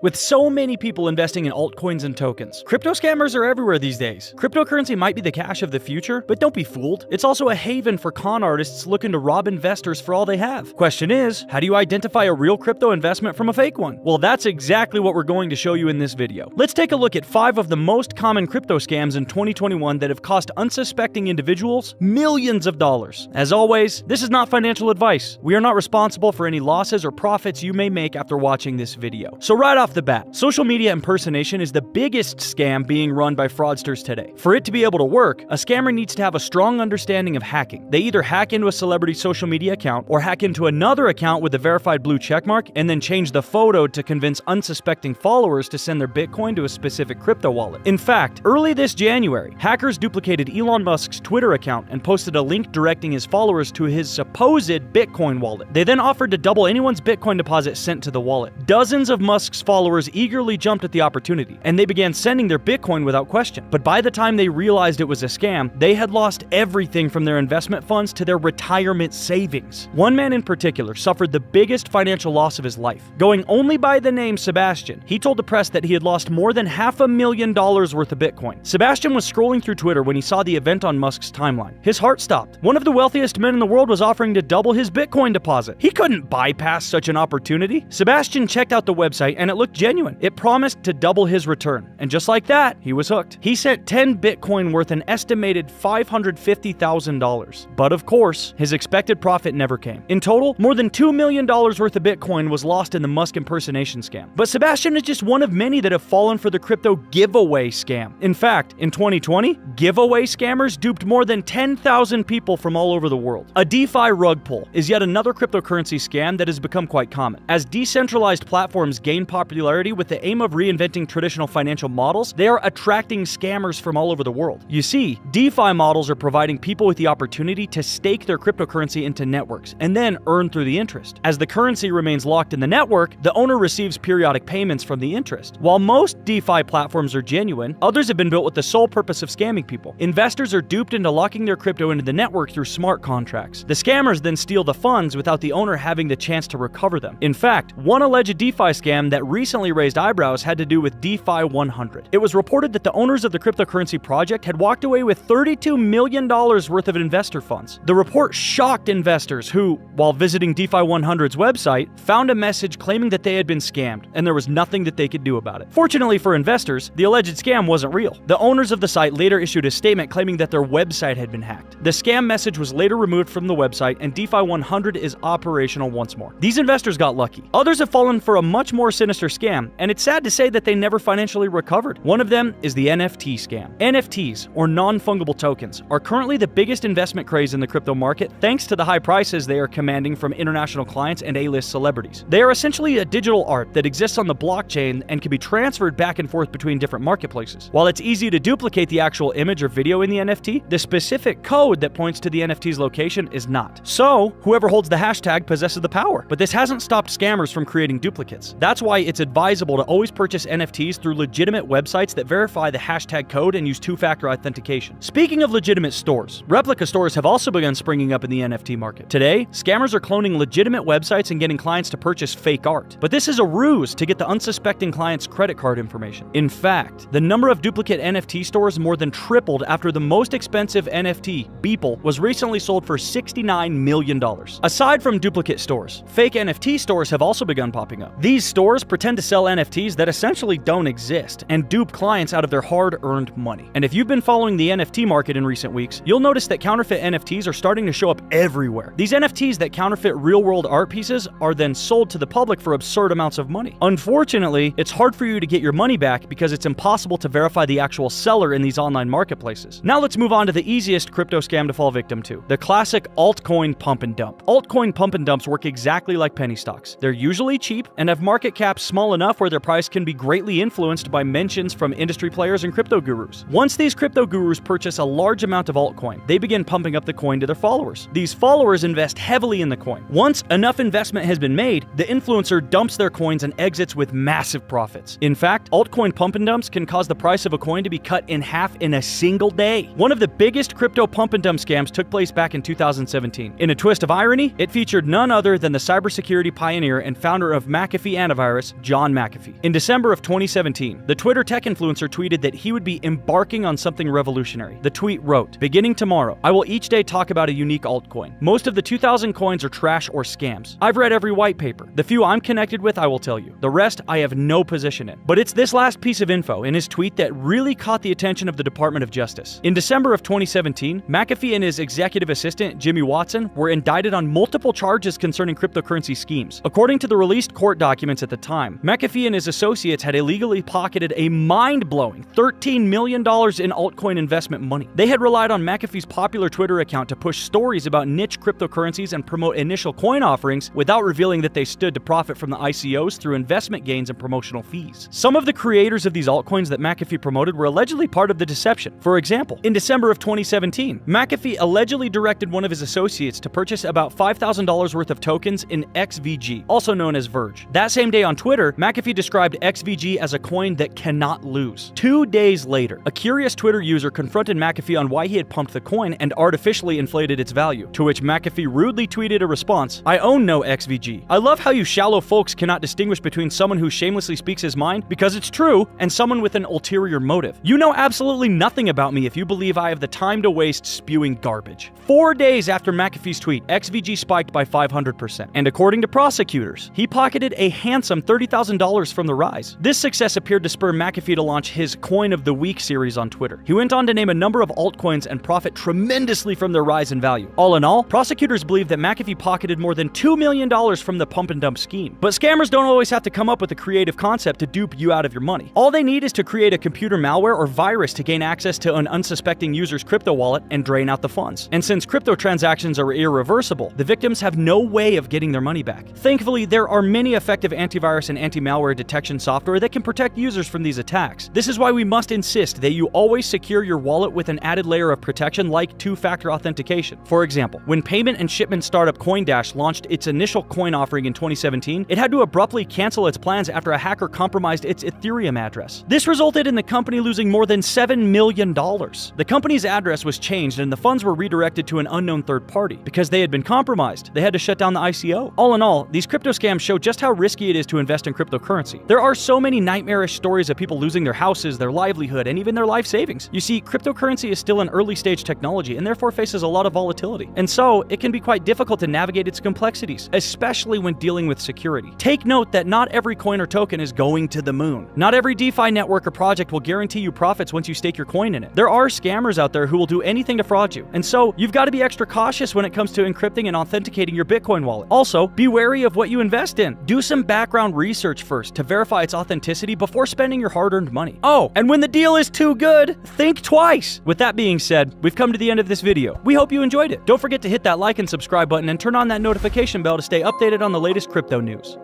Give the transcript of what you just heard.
With so many people investing in altcoins and tokens, crypto scammers are everywhere these days. Cryptocurrency might be the cash of the future, but don't be fooled. It's also a haven for con artists looking to rob investors for all they have. Question is, how do you identify a real crypto investment from a fake one? Well, that's exactly what we're going to show you in this video. Let's take a look at 5 of the most common crypto scams in 2021 that have cost unsuspecting individuals millions of dollars. As always, this is not financial advice. We are not responsible for any losses or profits you may make after watching this video. So right off the bat, social media impersonation is the biggest scam being run by fraudsters today. For it to be able to work, a scammer needs to have a strong understanding of hacking. They either hack into a celebrity's social media account or hack into another account with a verified blue checkmark and then change the photo to convince unsuspecting followers to send their Bitcoin to a specific crypto wallet. In fact, early this January, hackers duplicated Elon Musk's Twitter account and posted a link directing his followers to his supposed Bitcoin wallet. They then offered to double anyone's Bitcoin deposit sent to the wallet. Dozens of Musk's followers eagerly jumped at the opportunity, and they began sending their Bitcoin without question. But by the time they realized it was a scam, they had lost everything from their investment funds to their retirement savings. One man in particular suffered the biggest financial loss of his life. Going only by the name Sebastian, he told the press that he had lost more than $500,000 worth of Bitcoin. Sebastian was scrolling through Twitter when he saw the event on Musk's timeline. His heart stopped. One of the wealthiest men in the world was offering to double his Bitcoin deposit. He couldn't bypass such an opportunity. Sebastian checked out the website and it looked genuine. It promised to double his return. And just like that, he was hooked. He sent 10 Bitcoin worth an estimated $550,000. But of course, his expected profit never came. In total, more than $2 million worth of Bitcoin was lost in the Musk impersonation scam. But Sebastian is just one of many that have fallen for the crypto giveaway scam. In fact, in 2020, giveaway scammers duped more than 10,000 people from all over the world. A DeFi rug pull is yet another cryptocurrency scam that has become quite common. As decentralized platforms gain popularity with the aim of reinventing traditional financial models, they are attracting scammers from all over the world. You see, DeFi models are providing people with the opportunity to stake their cryptocurrency into networks and then earn through the interest. As the currency remains locked in the network, the owner receives periodic payments from the interest. While most DeFi platforms are genuine, others have been built with the sole purpose of scamming people. Investors are duped into locking their crypto into the network through smart contracts. The scammers then steal the funds without the owner having the chance to recover them. In fact, one alleged DeFi scam that recently raised eyebrows had to do with DeFi 100. It was reported that the owners of the cryptocurrency project had walked away with $32 million worth of investor funds. The report shocked investors who, while visiting DeFi 100's website, found a message claiming that they had been scammed and there was nothing that they could do about it. Fortunately for investors, the alleged scam wasn't real. The owners of the site later issued a statement claiming that their website had been hacked. The scam message was later removed from the website and DeFi 100 is operational once more. These investors got lucky. Others have fallen for a much more sinister scam, and it's sad to say that they never financially recovered. One of them is the NFT scam. NFTs, or non-fungible tokens, are currently the biggest investment craze in the crypto market thanks to the high prices they are commanding from international clients and A-list celebrities. They are essentially a digital art that exists on the blockchain and can be transferred back and forth between different marketplaces. While it's easy to duplicate the actual image or video in the NFT, the specific code that points to the NFT's location is not. So, whoever holds the hashtag possesses the power. But this hasn't stopped scammers from creating duplicates. That's why it's advisable to always purchase NFTs through legitimate websites that verify the hashtag code and use two-factor authentication. Speaking of legitimate stores, replica stores have also begun springing up in the NFT market. Today, scammers are cloning legitimate websites and getting clients to purchase fake art. But this is a ruse to get the unsuspecting client's credit card information. In fact, the number of duplicate NFT stores more than tripled after the most expensive NFT, Beeple, was recently sold for $69 million. Aside from duplicate stores, fake NFT stores have also begun popping up. These stores pretend to sell NFTs that essentially don't exist and dupe clients out of their hard-earned money. And if you've been following the NFT market in recent weeks, you'll notice that counterfeit NFTs are starting to show up everywhere. These NFTs that counterfeit real-world art pieces are then sold to the public for absurd amounts of money. Unfortunately, it's hard for you to get your money back because it's impossible to verify the actual seller in these online marketplaces. Now let's move on to the easiest crypto scam to fall victim to, the classic altcoin pump and dump. Altcoin pump and dumps work exactly like penny stocks. They're usually cheap and have market caps small enough where their price can be greatly influenced by mentions from industry players and crypto gurus. Once these crypto gurus purchase a large amount of altcoin, they begin pumping up the coin to their followers. These followers invest heavily in the coin. Once enough investment has been made, the influencer dumps their coins and exits with massive profits. In fact, altcoin pump and dumps can cause the price of a coin to be cut in half in a single day. One of the biggest crypto pump and dump scams took place back in 2017. In a twist of irony, it featured none other than the cybersecurity pioneer and founder of McAfee Antivirus, John John McAfee. In December of 2017, the Twitter tech influencer tweeted that he would be embarking on something revolutionary. The tweet wrote, "Beginning tomorrow, I will each day talk about a unique altcoin. Most of the 2,000 coins are trash or scams. I've read every white paper. The few I'm connected with, I will tell you. The rest, I have no position in." But it's this last piece of info in his tweet that really caught the attention of the Department of Justice. In December of 2017, McAfee and his executive assistant, Jimmy Watson, were indicted on multiple charges concerning cryptocurrency schemes. According to the released court documents at the time, McAfee and his associates had illegally pocketed a mind-blowing $13 million in altcoin investment money. They had relied on McAfee's popular Twitter account to push stories about niche cryptocurrencies and promote initial coin offerings without revealing that they stood to profit from the ICOs through investment gains and promotional fees. Some of the creators of these altcoins that McAfee promoted were allegedly part of the deception. For example, in December of 2017, McAfee allegedly directed one of his associates to purchase about $5,000 worth of tokens in XVG, also known as Verge. That same day on Twitter, McAfee described XVG as a coin that cannot lose. 2 days later, a curious Twitter user confronted McAfee on why he had pumped the coin and artificially inflated its value, to which McAfee rudely tweeted a response, "I own no XVG. I love how you shallow folks cannot distinguish between someone who shamelessly speaks his mind because it's true and someone with an ulterior motive. You know absolutely nothing about me if you believe I have the time to waste spewing garbage." 4 days after McAfee's tweet, XVG spiked by 500%. And according to prosecutors, he pocketed a handsome $30,000 from the rise. This success appeared to spur McAfee to launch his Coin of the Week series on Twitter. He went on to name a number of altcoins and profit tremendously from their rise in value. All in all, prosecutors believe that McAfee pocketed more than $2 million from the pump and dump scheme. But scammers don't always have to come up with a creative concept to dupe you out of your money. All they need is to create a computer malware or virus to gain access to an unsuspecting user's crypto wallet and drain out the funds. And since crypto transactions are irreversible, the victims have no way of getting their money back. Thankfully, there are many effective antivirus and anti-malware detection software that can protect users from these attacks. This is why we must insist that you always secure your wallet with an added layer of protection like two-factor authentication. For example, when payment and shipment startup CoinDash launched its initial coin offering in 2017, it had to abruptly cancel its plans after a hacker compromised its Ethereum address. This resulted in the company losing more than $7 million. The company's address was changed and the funds were redirected to an unknown third party. Because they had been compromised, they had to shut down the ICO. All in all, these crypto scams show just how risky it is to invest in cryptocurrency. There are so many nightmarish stories of people losing their houses, their livelihood, and even their life savings. You see, cryptocurrency is still an early stage technology and therefore faces a lot of volatility. And so, it can be quite difficult to navigate its complexities, especially when dealing with security. Take note that not every coin or token is going to the moon. Not every DeFi network or project will guarantee you profits once you stake your coin in it. There are scammers out there who will do anything to fraud you. And so, you've got to be extra cautious when it comes to encrypting and authenticating your Bitcoin wallet. Also, be wary of what you invest in. Do some background research first to verify its authenticity before spending your hard-earned money. Oh, and when the deal is too good, think twice. With that being said, we've come to the end of this video. We hope you enjoyed it. Don't forget to hit that like and subscribe button and turn on that notification bell to stay updated on the latest crypto news.